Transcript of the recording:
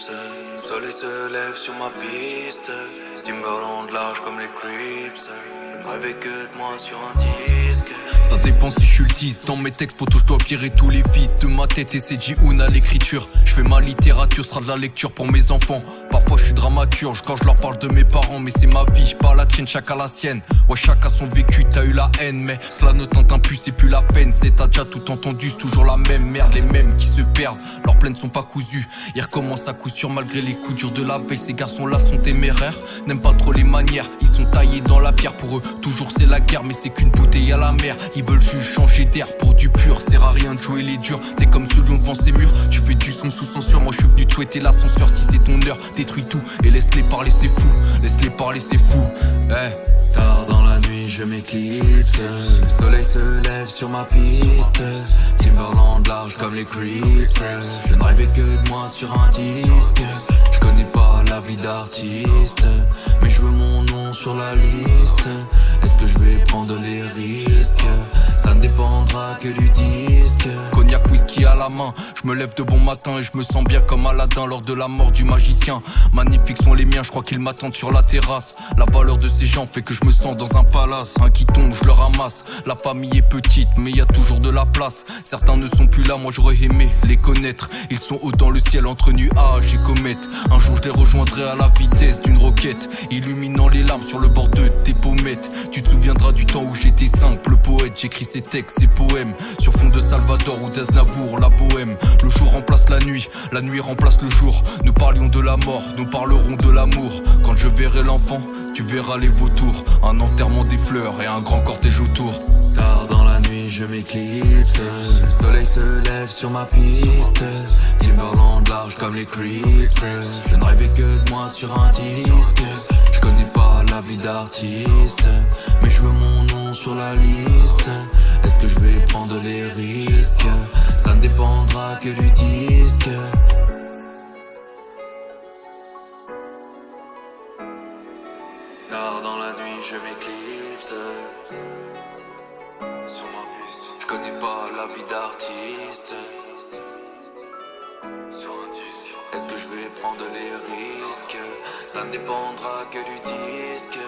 Soleil se lève sur ma piste. Timberland large comme les Crips. Je ne rêvais que de moi sur un disque. Ça dépend si je suis le 10. Dans mes textes poto je dois virer tous les vices de ma tête et c'est Ji-Hoon à l'écriture. Je fais ma littérature, sera de la lecture pour mes enfants. Parfois je suis dramaturge quand je leur parle de mes parents. Mais c'est ma vie, pas la tienne, chacun la sienne. Ouais, chacun son vécu, t'as eu la haine. Mais cela ne t'entend plus, c'est plus la peine. C'est t'as déjà tout entendu, c'est toujours la même merde. Les mêmes qui se perdent, leurs plaines sont pas cousues. Ils recommencent à coup sûr malgré les coups durs de la veille. Ces garçons-là sont téméraires, n'aiment pas trop les manières. Ils sont taillés dans la pierre, pour eux toujours c'est la guerre. Mais c'est qu'une bouteille à la mer. Ils veulent juste changer d'air pour du pur. Sert à rien de jouer les durs. T'es comme ce lion devant ces murs. Tu fais du son sous censure. Moi je suis venu te souhaiter l'ascenseur. Si c'est ton heure, détruis tout et laisse-les parler, c'est fou. Laisse-les parler, c'est fou. Tard dans la nuit je m'éclipse. Le soleil se lève sur ma piste. Timberland large comme les Crips. Je ne rêvais que de moi sur un disque. Je connais pas la vie d'artiste, mais je veux mon nom sur la liste. Est-ce que je vais prendre les risques? Ça ne dépendra que du disque. Cognac, whisky à la main, je me lève de bon matin et je me sens bien comme Aladdin lors de la mort du magicien. Magnifiques sont les miens, je crois qu'ils m'attendent sur la terrasse. La valeur de ces gens fait que je me sens dans un palace. Un qui tombe, je le ramasse. La famille est petite, mais y a toujours de la place. Certains ne sont plus là, moi j'aurais aimé les connaître. Ils sont haut dans le ciel entre nuages et comètes. Un jour je les rejoindrai à la vitesse d'une roquette, illuminant les larmes sur le bord de tes pommettes. Tu te souviendras du temps où j'étais simple poète. J'écris ces textes, ces poèmes sur fond de Salvador ou d'Aznavour, la bohème. Le jour remplace la nuit remplace le jour. Nous parlions de la mort, nous parlerons de l'amour. Quand je verrai l'enfant, tu verras les vautours. Un enterrement des fleurs et un grand cortège autour. Tard dans la nuit je m'éclipse. Le soleil se lève sur ma piste. Timberland large comme les Crips. Je ne rêvais que de moi sur un disque. Je connais pas la vie d'artiste, mais je veux mon nom sur la liste. Est-ce que je vais prendre les risques? Ça ne dépendra que du disque. Tard dans la nuit je m'éclipse. Sur ma piste, je connais pas la vie d'artiste. Sur un disque, est-ce que je vais prendre les risques? Ça ne dépendra que du disque.